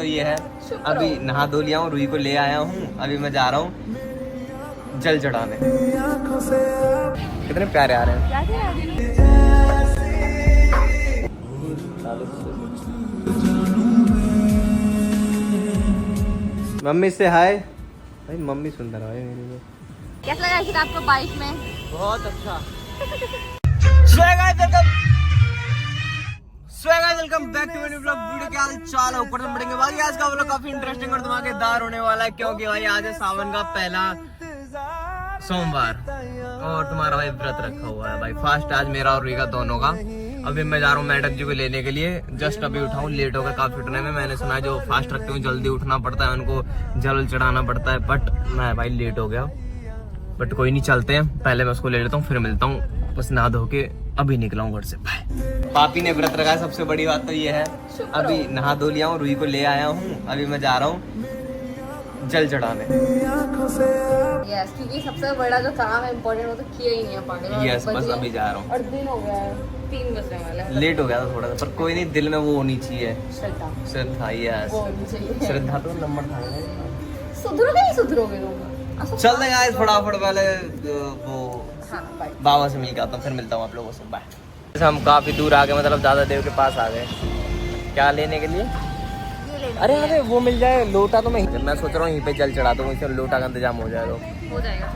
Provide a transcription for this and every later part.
ये है। अभी नहा धो लिया हूँ, रूही को ले आया हूँ, अभी मैं जा रहा हूँ जल चढ़ाने। कितने प्यारे आ रहे हैं। मम्मी से हाय। भाई मम्मी सुंदर है मेरी में। कैसा लगा फिर आपको बाइक में? बहुत अच्छा। वेलकम बैक टू मेरी व्लॉग वीडियो। क्या हाल चाल है? ऊपर से बढ़ेंगे भाई। आज का व्लॉग काफी इंटरेस्टिंग और धमाकेदार होने वाला है, क्योंकि भाई आज है सावन का पहला सोमवार और तुम्हारा भाई व्रत रखा हुआ है भाई। फास्ट आज मेरा और रूही का दोनों का। अभी मैं जा रहा हूँ मैडम जी को लेने के लिए। जस्ट अभी उठाऊँ, लेट हो गया काफी उठने में। मैंने सुना है जो फास्ट रखते हैं जल्दी उठना पड़ता है, उनको जल चढ़ाना पड़ता है, बट मैं भाई लेट हो गया। बट कोई नहीं, चलते हैं। पहले मैं उसको ले लेता हूँ, फिर मिलता हूँ। बस नहा धो के अभी निकला हूँ घर से। बाय। पापी ने व्रत रखा है, सबसे बड़ी बात तो ये है। अभी नहा धो लिया हूँ, रूही को ले आया हूँ, अभी मैं जा रहा हूँ जल चढ़ाने। यस, क्योंकि सबसे बड़ा जो काम है इम्पोर्टेंट वो तो किया ही नहीं है पागल। यस, बस अभी जा रहा हूँ और दिन हो गया है, 3 बजने वाला है। लेट हो गया था थोड़ा सा, पर कोई नहीं, दिल में वो होनी चाहिए श्रद्धा। श्रद्धा। यस, वो होनी चाहिए। श्रद्धा तो नंबर था। सुधरोगे नहीं सुधरोगे तुम? चल देंगे आज फटाफट पहले वो हाँ, बाय। बाबा से मिल के आता हूँ, फिर मिलता हूँ आप लोगों से। बाय। हम काफी दूर आ गए, मतलब दादा देव के पास आ गए। क्या लेने के लिए? अरे अरे वो मिल जाए लोटा तो मैं सोच रहा हूँ यहीं पे जल चढ़ा दूँ, इससे लोटा का इंतजाम हो जाए तो हो जाएगा।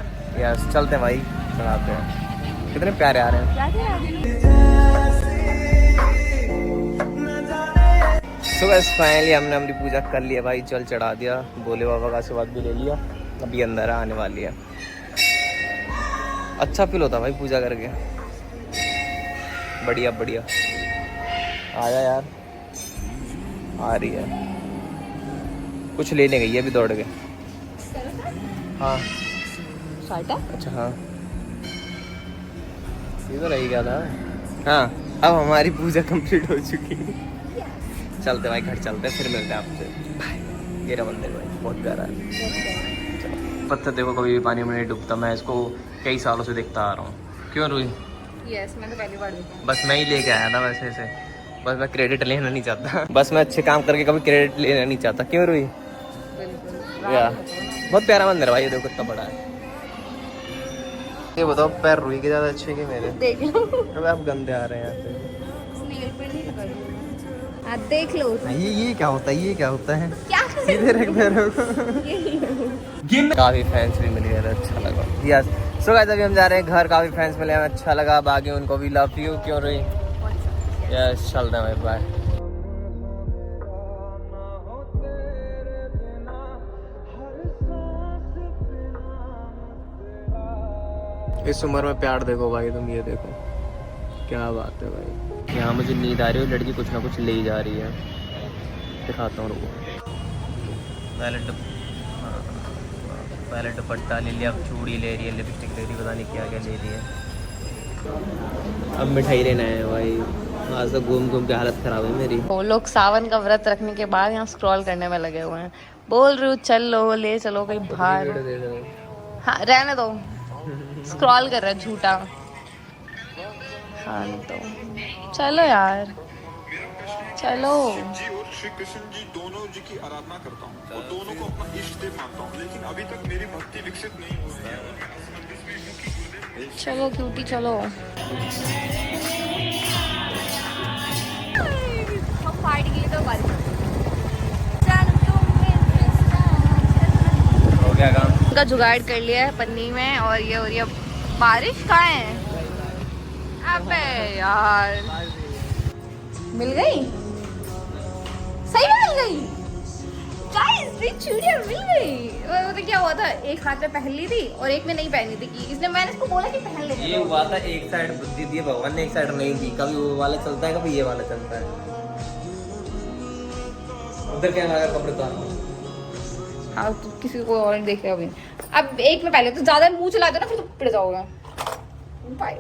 यस, चलते हैं भाई, चढ़ाते हैं। कितने प्यारे आ रहे हैं। तो बस फाइनली हमने अपनी पूजा कर लिया भाई, जल चढ़ा दिया, भोले बाबा का आशीर्वाद भी ले लिया। अभी अंदर आने वाली है। अच्छा फील होता भाई पूजा करके। बढ़िया बढ़िया। आया यार, आ रही है। कुछ लेने गई है अभी दौड़ के। हाँ अच्छा, हाँ ये तो रही गया था। हाँ, अब हमारी पूजा कंप्लीट हो चुकी है। चलते भाई घर, चलते फिर मिलते हैं आपसे। ये रहा मंदिर भाई, बहुत प्यारा है। पत्थर देखो कभी भी पानी में नहीं डूबता। मैं इसको कई सालों से देखता आ रहा हूँ। क्यों रूही? यस, मैंने पहली बार देखा। बस मैं ही लेके आया था वैसे से। बस मैं क्रेडिट लेना नहीं चाहता। बस मैं अच्छे काम करके कभी क्रेडिट लेना नहीं चाहता। क्यों रूही? या बहुत प्यारा मंदिर है भाई, ये देखो कितना बड़ा है। ये बताओ, पैर रूही के ज्यादा अच्छे कि मेरे? देख लो। अब आप गंदे आ रहे हैं यहाँ पे। स्नेल पे नहीं लगा रही। देख लो। ये क्या होता है? ये क्या होता है? क्या सीधे रख पैरों को। काफी फैंस भी मिल गए, अच्छा लगा। यस, सो गाइस अभी हम जा रहे हैं घर। काफी फैंस मिले, हमें अच्छा लगा। बाकी उनको भी लव यू। क्यों रही? यस, चलते हैं भाई, बाय। इस उम्र में प्यार देखो भाई तुम, ये देखो क्या बात है भाई। यहाँ मुझे नींद आ रही है, लड़की कुछ ना कुछ ले जा रही है। दिखाता हूँ रुको। पहले दुपट्टा ले लिया, अब चूड़ी ले रही है, लिपस्टिक ले रही है, पता नहीं क्या क्या ले रही है। अब मिठाई लेना है भाई। आज तो घूम घूम के हालत खराब है मेरी। वो लोग सावन का व्रत रखने के बाद यहाँ स्क्रॉल करने में लगे हुए हैं। बोल रही हूँ चल लो, ले चलो कहीं बाहर। हाँ रहने दो, स्क्रॉल कर रहा है झूठा। हाँ तो चलो यार, चलो। जी और श्री कृष्ण जी दोनों जी की आराधना करता हूँ और दोनों को अपना इष्ट देव मानता हूँ, लेकिन अभी तक मेरी भक्ति विकसित नहीं हुई है। चलो क्यूटी, चलो। हो गया काम? उनका जुगाड़ कर लिया है पन्नी में, और ये हो रही है बारिश। कहाँ है? अबे यार, मिल गई? सही में मिल गई गाइस, मेरी चूड़ियां मिल गई। तो क्या हुआ था, एक हाथ में पहन ली थी और एक में नहीं पहनी थी कि इसने, मैंने इसको बोला कि पहन ले। ये हुआ था, एक साइड बुद्धि दी भगवान ने, एक साइड नहीं दी। कभी वो वाला चलता है, कभी ये वाला चलता है। उधर क्या लगा कपड़े तो हाँ, तो किसी को और नहीं देख रहा अभी। अब एक में पहले तो ज्यादा मुंह चला दो ना, फिर तो पिट जाओगे।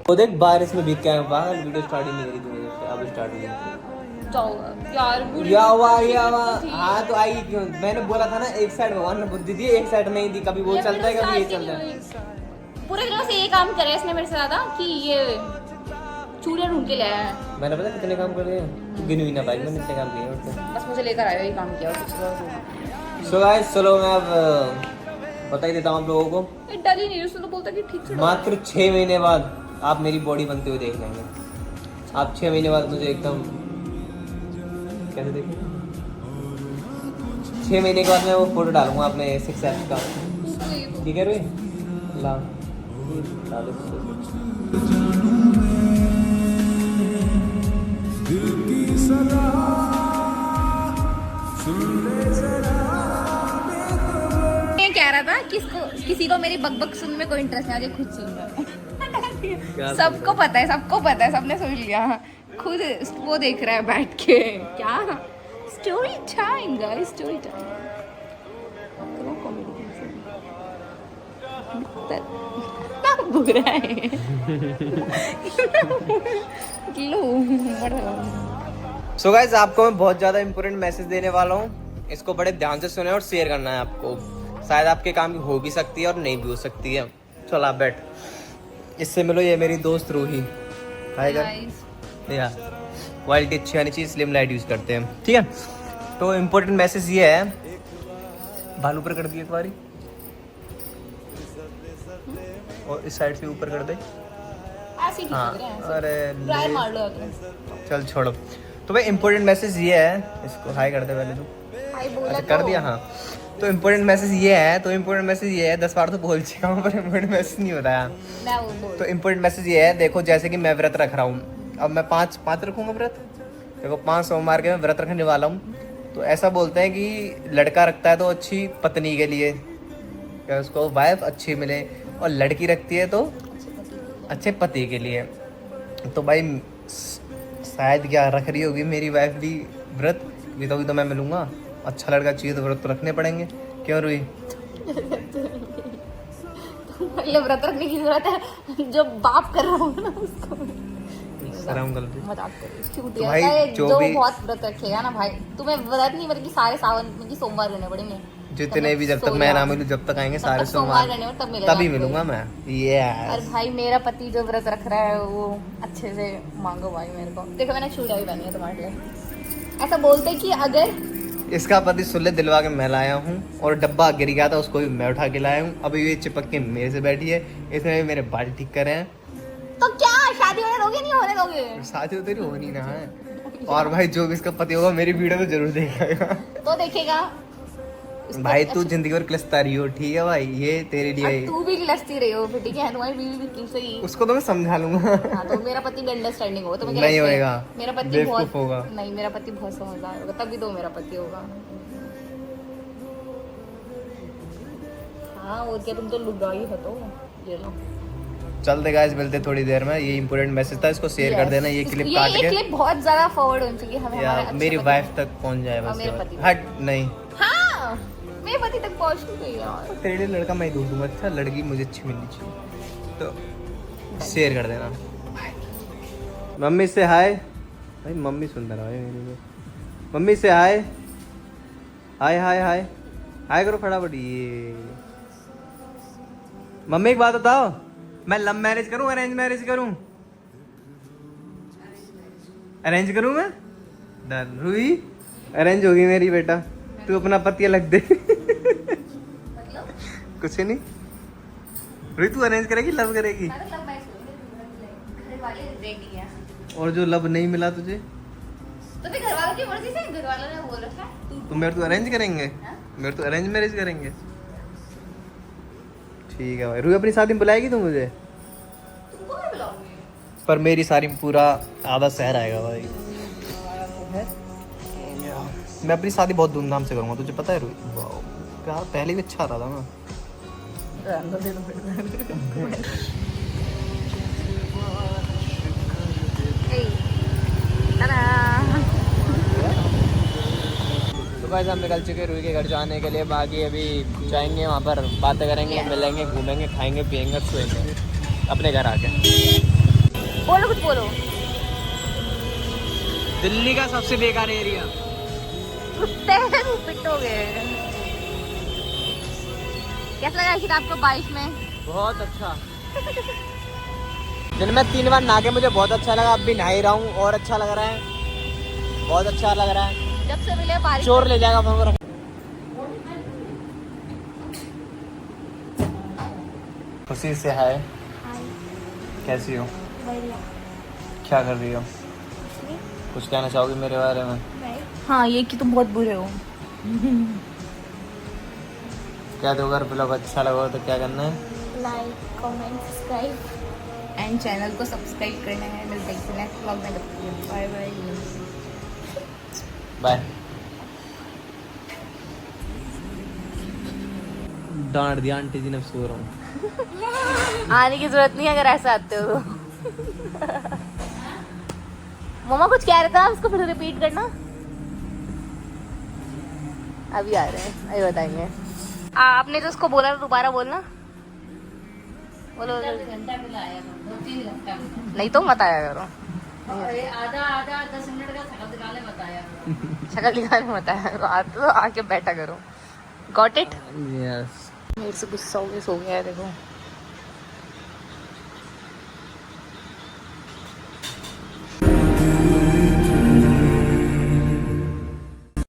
वो देख बारिश में भीग के आया बाहर। वीडियो स्टार्ट ही नहीं करी तूने, अब स्टार्ट हुई यार। या हुआ। हाँ तो आई क्यों? मैंने बोला था ना, एक साइड भगवान ने बुद्धि दी, एक साइड नहीं दी। कभी वो चलता है, कभी ये चलता है। पूरे दिनों से ये काम करे इसने मेरे से ज्यादा कि ये चूड़ियाँ ढूंढ के ले आया है। मैंने पता कितने काम कर दिए, तू गिन भी ना पाएगी मैंने कितने काम किए हैं। बस मुझे लेकर आया, ये काम किया और कुछ और। सो गाइस चलो मैं अब बता ही देता हूँ आप लोगों को, ये डल ही नहीं, उसने तो बोलता कि ठीक से डल। मात्र 6 महीने बाद आप मेरी बॉडी बनते हुए देख लेंगे। आप 6 महीने बाद मुझे एकदम कैसे देखें, 6 महीने के बाद मैं वो फोटो डालूंगा अपने 6 एप्स का। ठीक है रोही, ला डालो। ये कह रहा था किसी को मेरी बकबक सुनने में कोई इंटरेस्ट नहीं, आज खुद सुन रहा है। सबको पता है, सबने सुन लिया, खुद वो देख रहा है बैठ के। क्या story time guys, story time. ना बुरा है। सो गाइस आपको मैं बहुत ज़्यादा इंपॉर्टेंट मैसेज देने वाला हूँ, इसको बड़े ध्यान से सुने और शेयर करना है आपको। शायद आपके काम की हो भी सकती है और नहीं भी हो सकती है। चलो आप बैठ, इससे मिलो, ये मेरी दोस्त रूही आएगा यार, क्वालिटी अच्छी आनी चाहिए इसलिए हम लाइट यूज़ करते हैं। ठीक है, तो इम्पोर्टेंट मैसेज ये है, बाल ऊपर कर दिए एक बारी और इस साइड से ऊपर कर दे। हाँ अरे मार लो तो। चल छोड़ो। तो भाई इम्पोर्टेंट मैसेज ये है, इसको हाई कर दे पहले तू। अच्छा कर दिया, हाँ। तो इम्पोर्टेंट मैसेज ये है, 10 बार तो बोल चुका हूँ पर इम्पोर्टेंट मैसेज नहीं बताया। तो इम्पोर्टेंट मैसेज ये है, देखो जैसे कि मैं व्रत रख रहा हूँ, अब मैं 5 रखूँगा व्रत। देखो 5 सोमवार के मैं व्रत रखने वाला हूँ। तो ऐसा बोलते हैं कि लड़का रखता है तो अच्छी पत्नी के लिए, क्या उसको वाइफ अच्छी मिले, और लड़की रखती है तो अच्छे पति के लिए। तो भाई शायद क्या रख रही होगी मेरी वाइफ भी व्रत, भी तो मैं मिलूंगा। अच्छा लड़का चाहिए तो व्रत तो रखने पड़ेंगे, क्यों रुई? व्रत रखने की जरूरत है, जो बाप कर रहा होगा ना उसको शर्म कर ली। मजाक करो, तो भाई जो भी बहुत व्रत रखेगा ना भाई, तुम्हें व्रत नहीं बल्कि सारे सावन में सोमवार करने पड़ेंगे। जितने भी, जब तक मैं ना मिलूं, जब तक आएंगे सारे सोमवार तभी मिलूंगा मैं। और भाई मेरा पति जो व्रत रख रहा है वो अच्छे से मांगो भाई मेरे को। देखो मैंने चूड़ियां भी पहनी है तुम्हारे लिए। ऐसा बोलते कि अगर इसका पति सुल्ले दिलवा के मैं लाया हूँ, और डब्बा गिर गया था उसको भी मैं उठा के लाया हूँ। अभी ये चिपक के मेरे से बैठी है, इसने भी मेरे बाल ठीक करे हैं। तो क्या शादी होने दोगे, नहीं होने दोगे? शादी तो तेरी होनी ना है। और भाई जो भी इसका पति होगा मेरी वीडियो तो जरूर देखेगा। तो देखेगा भाई तू जिंदगी भर क्लसता रही हो, ठीक है भाई, ये तेरे लिए। तू भी क्लसती रही हो फिर, ठीक है, तुम्हारी बीवी भी क्यों सही। उसको तो मैं समझा लूंगा। हाँ तो मेरा पति भी अंडरस्टैंडिंग होगा, तो नहीं होएगा, मेरा पति बेवकूफ होगा। नहीं, मेरा पति बहुत समझदार होगा, तभी तो मेरा पति होगा। हाँ और क्या, तुम तो लुगाई हो तो ये लो। चलते गाइस, मिलते थोड़ी देर में। ये इंपॉर्टेंट मैसेज था, इसको शेयर कर देना। ये क्लिप काट के, ये क्लिप बहुत ज्यादा फॉरवर्ड हो चुकी है हमें, हमारे मेरी वाइफ तक पहुंच जाए बस। हट नहीं, हाँ मेरे पति तक पहुंच गई यार। तेरे लिए लड़का मैं ढूंढ दूंगा। अच्छा लड़की मुझे अच्छी मिलनी चाहिए, तो शेयर कर देना। मम्मी से हाय। भाई मम्मी सुंदर है मेरी। मम्मी से हाय, हाय हाय हाय हाय करो फटाफट। ये मम्मी एक बात बताओ, मैं लव मैरिज करूं अरेंज मैरिज करूं? अरेंज करूं मैं? डन। रुई अरेंज होगी मेरी बेटा, तू अपना पति अलग दे। कुछ नहीं। रुई तू अरेंज करेगी लव करेगी? और जो लव नहीं मिला तुझे तो फिर घर वालों की मर्जी से, घर वालों ने बोल रखा है तो मेरे तो अरेंज करेंगे, मेरे तो अरेंज मैरिज करेंगे। ठीक है भाई। रुई अपनी शादी में बुलाएगी तू मुझे? तुमको भी बुलाऊंगी, पर मेरी शादी में पूरा आधा शहर आएगा भाई। मैं अपनी शादी बहुत धूमधाम से करूंगा, तुझे पता है रुई? क्या पहले भी अच्छा रहा था मैं। तो गाइस हम निकल चुके रुई के घर जाने के लिए। बाकी अभी जाएंगे वहाँ पर, बातें करेंगे, मिलेंगे, घूमेंगे, खाएंगे, पियेंगे, सोएंगे अपने घर आके। बोलो कुछ बोलो। दिल्ली का सबसे बेकार एरिया। कुत्ते पिटोगे। कैसा लगा कि आपको बारिश में? बहुत अच्छा। दिन में 3 बार नहा के मुझे बहुत अच्छा लगा, अब भी नहा ही रहा हूँ और अच्छा लग रहा है, बहुत अच्छा लग रहा है। जब से मिले बारिश चोर ले जाएगा फोन को। खुशी से है, कैसी हो, क्या कर रही हो, कुछ कहना चाहोगी मेरे बारे में? हाँ ये कि तुम बहुत बुरे हो। क्या दो, अगर ब्लॉग अच्छा लगा तो क्या करना है? Like comment subscribe and channel को सब्सक्राइब करना है। मिलते हैं नेक्स्ट व्लॉग में, बाय बाय बाय। डांट दिया आंटी जी ने, सो रहा हूँ। आने की जरूरत नहीं है अगर ऐसे आते हो तो। मम्मा कुछ कह रहा था, उसको फिर रिपीट करना। अभी आ रहे हैं, अभी बताएंगे। आपने तो उसको बोला था, दोबारा बोलना। बोलो घंटा मिलाया, 2-3 घंटा नहीं तो मत आया करो। आधा 10 मिनट का शक्ल दिखाने बताया, शक्ल दिखाने बताया करो, आते तो आके बैठा करो। Got it? यस। मेरे से गुस्सा हो गया, सो गया है देखो।